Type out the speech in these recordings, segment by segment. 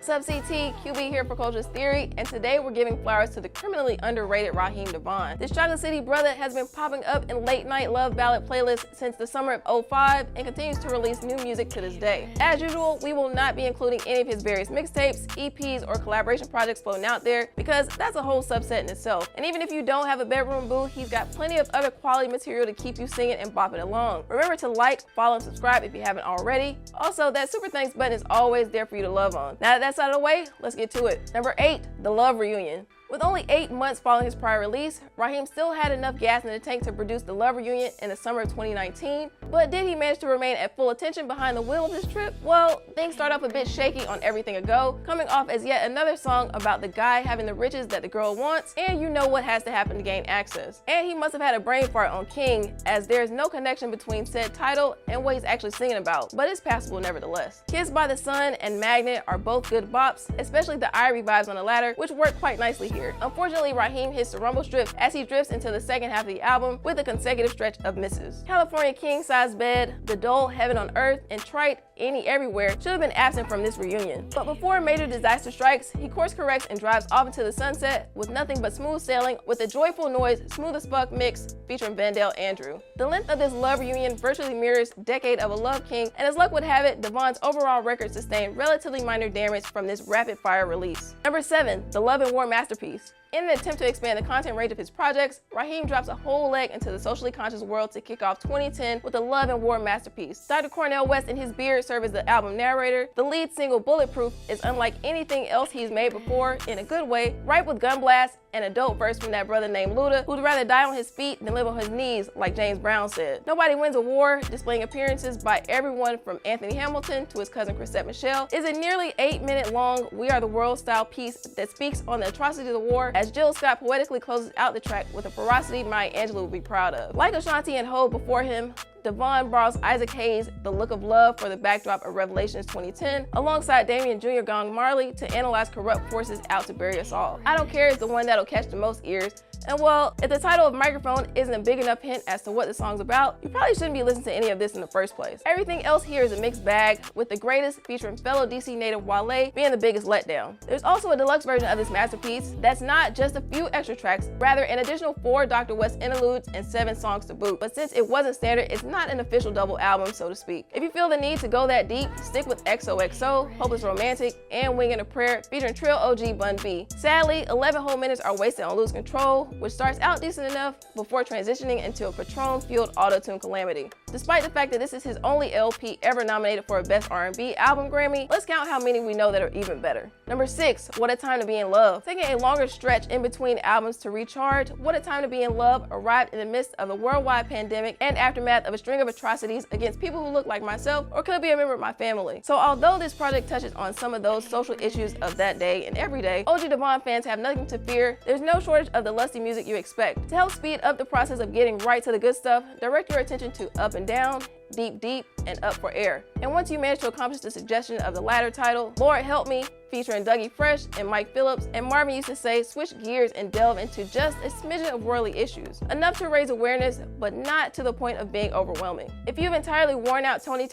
What's up, CT? QB here for Culturalist Theory, and today we're giving flowers to the criminally underrated Raheem Devaughn. This Chocolate City brother has been popping up in late-night love ballad playlists since the summer of '05 and continues to release new music to this day. As usual, we will not be including any of his various mixtapes, EPs, or collaboration projects floating out there because that's a whole subset in itself. And even if you don't have a bedroom boo, he's got plenty of other quality material to keep you singing and bopping along. Remember to like, follow, and subscribe if you haven't already. Also, that super thanks button is always there for you to love on. Now that that's out of the way, let's get to it. Number 8, The Love Reunion. With only 8 months following his prior release, Raheem still had enough gas in the tank to produce The Love Reunion in the summer of 2019, but did he manage to remain at full attention behind the wheel of this trip? Well, things start off a bit shaky on Everything A Go, coming off as yet another song about the guy having the riches that the girl wants, and you know what has to happen to gain access. And he must have had a brain fart on King, as there is no connection between said title and what he's actually singing about, but it's passable nevertheless. Kissed by the Sun and Magnet are both good bops, especially the Irie vibes on the latter, which work quite nicely here. Unfortunately, Raheem hits the rumble strip as he drifts into the second half of the album with a consecutive stretch of misses. California King Size Bed, The Dole, Heaven on Earth, and Trite, Any Everywhere should have been absent from this reunion. But before a major disaster strikes, he course corrects and drives off into the sunset with nothing but smooth sailing with a joyful noise, smooth as fuck mix featuring Vandale Andrew. The length of this love reunion virtually mirrors Decade of a Love King, and as luck would have it, Devaughn's overall record sustained relatively minor damage from this rapid-fire release. Number 7, The Love and War Masterpiece. In an attempt to expand the content range of his projects, Raheem drops a whole leg into the socially conscious world to kick off 2010 with a Love and War masterpiece. Dr. Cornel West and his beard serve as the album narrator. The lead single, Bulletproof, is unlike anything else he's made before in a good way, ripe with gun blasts and a dope verse from that brother named Luda, who'd rather die on his feet than live on his knees, like James Brown said. Nobody Wins a War, displaying appearances by everyone from Anthony Hamilton to his cousin Chrisette Michele, is a nearly 8-minute long We Are the World style piece that speaks on the atrocity of the war, as Jill Scott poetically closes out the track with a ferocity Maya Angelou would be proud of. Like Ashanti and Ho before him, Devaughn borrows Isaac Hayes' The Look of Love for the backdrop of Revelations 2010, alongside Damian Jr. Gong Marley to analyze corrupt forces out to bury us all. I Don't Care is the one that'll catch the most ears, and well, if the title of Microphone isn't a big enough hint as to what the song's about, you probably shouldn't be listening to any of this in the first place. Everything else here is a mixed bag, with The Greatest featuring fellow DC native Wale being the biggest letdown. There's also a deluxe version of this masterpiece that's not just a few extra tracks, rather an additional 4 Dr. West interludes and 7 songs to boot. But since it wasn't standard, it's not an official double album, so to speak. If you feel the need to go that deep, stick with XOXO, Hopeless Romantic, and Wingin' a Prayer featuring Trill OG Bun B. Sadly, 11 whole minutes are wasted on Lose Control, which starts out decent enough before transitioning into a Patron-fueled auto-tune calamity. Despite the fact that this is his only LP ever nominated for a Best R&B Album Grammy, let's count how many we know that are even better. Number 6, What a Time to Be in Love. Taking a longer stretch in between albums to recharge, What a Time to Be in Love arrived in the midst of a worldwide pandemic and aftermath of a string of atrocities against people who look like myself or could be a member of my family. So although this project touches on some of those social issues of that day and every day, OG Devaughn fans have nothing to fear. There's no shortage of the lusty music you expect. To help speed up the process of getting right to the good stuff, direct your attention to Up and Down, Deep Deep, and Up for Air. And once you manage to accomplish the suggestion of the latter title, Lord Help Me, featuring Dougie Fresh and Mike Phillips, and Marvin used to say, switch gears and delve into just a smidgen of worldly issues. Enough to raise awareness, but not to the point of being overwhelming. If you've entirely worn out Tony's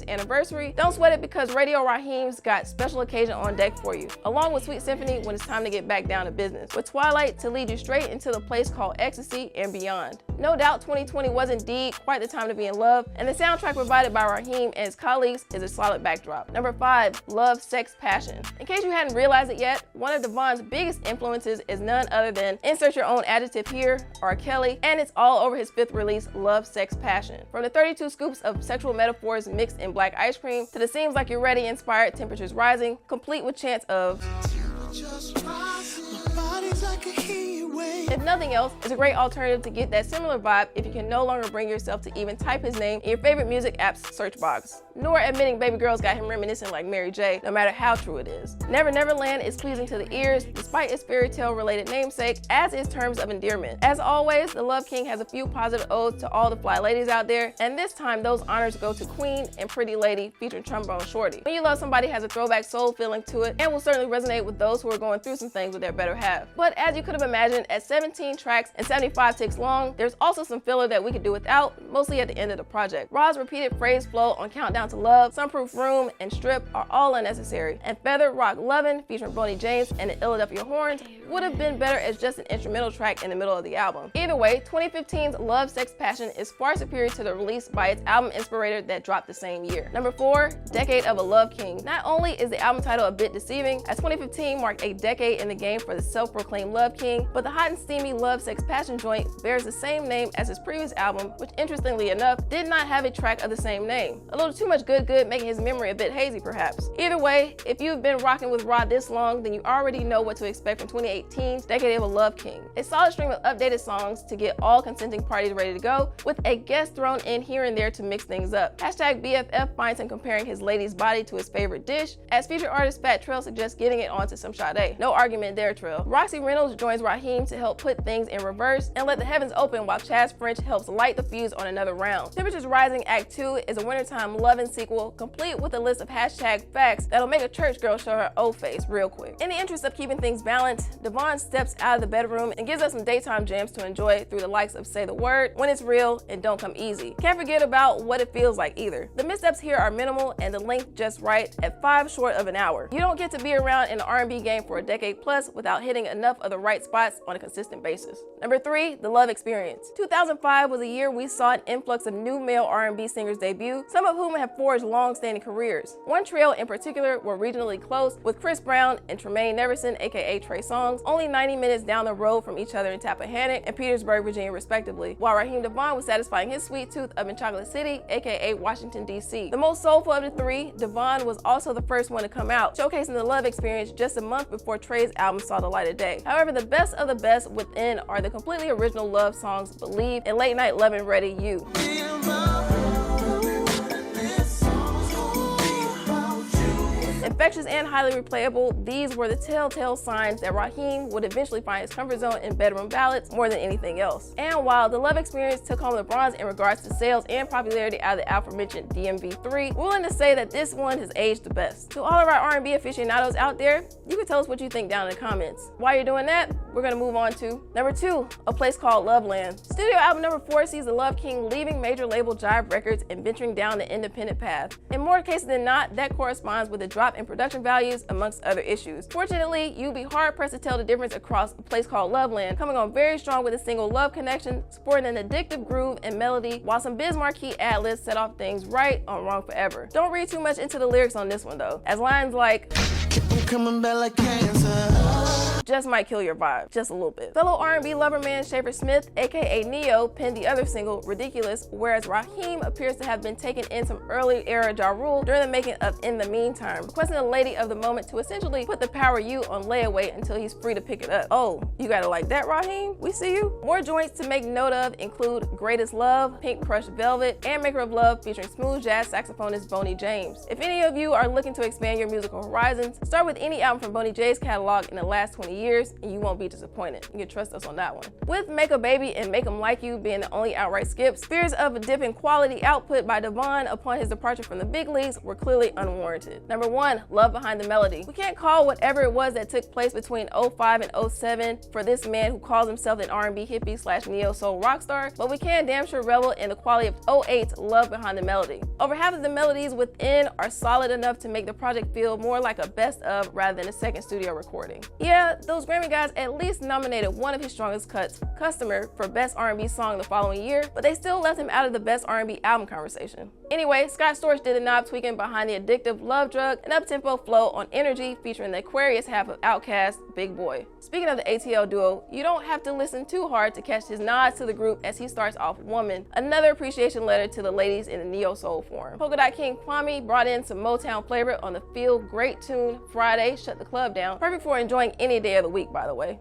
anniversary, don't sweat it because Radio Raheem's got special occasion on deck for you, along with Sweet Symphony when it's time to get back down to business, with Twilight to lead you straight into the place called ecstasy and beyond. No doubt 2020 was indeed quite the time to be in love, and the soundtrack provided by Raheem and his colleagues is a solid backdrop. Number 5, Love, Sex, Passion. In case you hadn't realized it yet, one of Devaughn's biggest influences is none other than, insert your own adjective here, R. Kelly, and it's all over his 5th release, Love, Sex, Passion. From the 32 scoops of sexual metaphors mixed in black ice cream to the Seems Like You're Ready inspired Temperatures Rising, complete with chants of if nothing else, it's a great alternative to get that similar vibe if you can no longer bring yourself to even type his name in your favorite music app's search box. Nor admitting Baby Girl's got him reminiscing like Mary J, no matter how true it is. Never Never Land is pleasing to the ears, despite its fairy tale related namesake, as is Terms of Endearment. As always, the Love King has a few positive odes to all the fly ladies out there, and this time those honors go to Queen and Pretty Lady featuring Trombone Shorty. When You Love Somebody has a throwback soul feeling to it, and will certainly resonate with those who are going through some things with their better half. But as you could have imagined, Loveland at 17 tracks and 75 ticks long. There's also some filler that we could do without, mostly at the end of the project. Ra's repeated phrase flow on Countdown to Love, Sunproof Room, and Strip are all unnecessary, and Feather Rock Lovin' featuring Boney James and the Philadelphia Horns would have been better as just an instrumental track in the middle of the album. Either way, 2015's Love, Sex, Passion is far superior to the release by its album Inspirator that dropped the same year. Number 4, Decade of a Love King. Not only is the album title a bit deceiving, as 2015 marked a decade in the game for the self-proclaimed Love King, but the hot and steamy Love, Sex, Passion joint bears the same name as his previous album, which interestingly enough did not have a track of the same name. A little too much good making his memory a bit hazy perhaps. Either way, if you've been rocking with Ra this long, then you already know what to expect from 2018's Decade of a Love King. A solid stream of updated songs to get all consenting parties ready to go, with a guest thrown in here and there to mix things up. Hashtag BFF finds him comparing his lady's body to his favorite dish, as featured artist Fat Trail suggests getting it onto some Sade. No argument there, Trail. Roxy Reynolds joins Raheem to help put things in reverse and let the heavens open while Chaz French helps light the fuse on another round. Temperatures Rising Act 2 is a wintertime lovin' sequel, complete with a list of hashtag facts that'll make a church girl show her O face real quick. In the interest of keeping things balanced, Devaughn steps out of the bedroom and gives us some daytime jams to enjoy through the likes of Say the Word, When It's Real, and Don't Come Easy. Can't forget about What It Feels Like either. The missteps here are minimal and the length just right at 5 short of an hour. You don't get to be around in the R&B game for a decade plus without hitting enough of the right spots on a consistent basis. Number 3, The Love Experience. 2005 was a year we saw an influx of new male R&B singers debut, some of whom have forged long-standing careers. One trio in particular were regionally close, with Chris Brown and Tremaine Neverson, aka Trey Songz, only 90 minutes down the road from each other in Tappahannock and Petersburg, Virginia respectively, while Raheem Devaughn was satisfying his sweet tooth up in Chocolate City, aka Washington, D.C. The most soulful of the three, Devaughn was also the first one to come out, showcasing The Love Experience just a month before Trey's album saw the light of day. However, the best of the best within are the completely original love songs Believe and Late Night Lovin' Ready You. Infectious and highly replayable, these were the telltale signs that Raheem would eventually find his comfort zone in bedroom ballads more than anything else. And while The Love Experience took home the bronze in regards to sales and popularity out of the aforementioned DMV3, we're willing to say that this one has aged the best. To all of our R&B aficionados out there, you can tell us what you think down in the comments. While you're doing that, we're gonna move on to number 2, A Place Called Loveland. Studio album number 4 sees the Love King leaving major label Jive Records and venturing down the independent path. In more cases than not, that corresponds with a drop in production values amongst other issues. Fortunately, you'd be hard pressed to tell the difference across A Place Called Loveland, coming on very strong with a single Love Connection, sporting an addictive groove and melody, while some Biz Markie ad-libs set off things right on Wrong Forever. Don't read too much into the lyrics on this one though, as lines like "I'm coming back like cancer" just might kill your vibe, just a little bit. Fellow R&B lover man Schaefer Smith, aka Neo, penned the other single, Ridiculous, whereas Raheem appears to have been taking in some early era Ja Rule during the making of In the Meantime, requesting the lady of the moment to essentially put the Power You on layaway until he's free to pick it up. Oh, you got it like that, Raheem? We see you. More joints to make note of include Greatest Love, Pink Crushed Velvet, and Maker of Love featuring smooth jazz saxophonist Boney James. If any of you are looking to expand your musical horizons, start with any album from Boney J's catalog in the last 20 years and you won't be disappointed. You can trust us on that one. With Make a Baby and Make 'Em Like You being the only outright skips, fears of a dip in quality output by Devaughn upon his departure from the big leagues were clearly unwarranted. Number 1, Love Behind the Melody. We can't call whatever it was that took place between 05 and 07 for this man who calls himself an R&B hippie / neo soul rock star, but we can damn sure revel in the quality of 08's Love Behind the Melody. Over half of the melodies within are solid enough to make the project feel more like a best of rather than a second studio recording. Yeah, those Grammy guys at least nominated one of his strongest cuts, Customer, for Best R&B Song the following year, but they still left him out of the Best R&B Album conversation. Anyway, Scott Storch did the knob tweaking behind the addictive Love Drug, an up-tempo flow on Energy featuring the Aquarius half of Outkast, Big Boy. Speaking of the ATL duo, you don't have to listen too hard to catch his nods to the group as he starts off Woman, another appreciation letter to the ladies in the neo-soul form. Polka Dot King Kwame brought in some Motown flavor on the feel-great tune Friday, Shut the Club Down, perfect for enjoying any day of the week, by the way.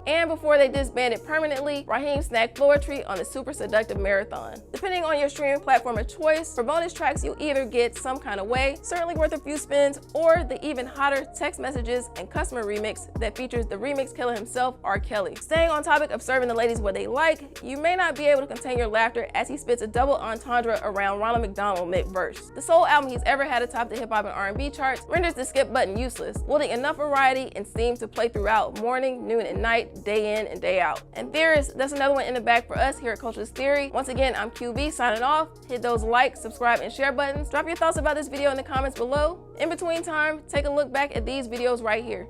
And And before they disbanded permanently, Raheem snagged Floetry on the Super Seductive Marathon. Depending on your streaming platform of choice, for bonus tracks you'll either get Some Kind of Way, certainly worth a few spins, or the even hotter Text Messages and Customer remix that features the remix killer himself, R. Kelly. Staying on topic of serving the ladies what they like, you may not be able to contain your laughter as he spits a double entendre around Ronald McDonald mid-verse. The sole album he's ever had atop the hip-hop and R&B charts renders the skip button useless, wielding enough variety and seems to play throughout morning, noon, and night, day in and day out. And theorists, that's another one in the bag for us here at Culturalist Theory. Once again, I'm QB signing off. Hit those like, subscribe, and share buttons. Drop your thoughts about this video in the comments below. In between time, take a look back at these videos right here.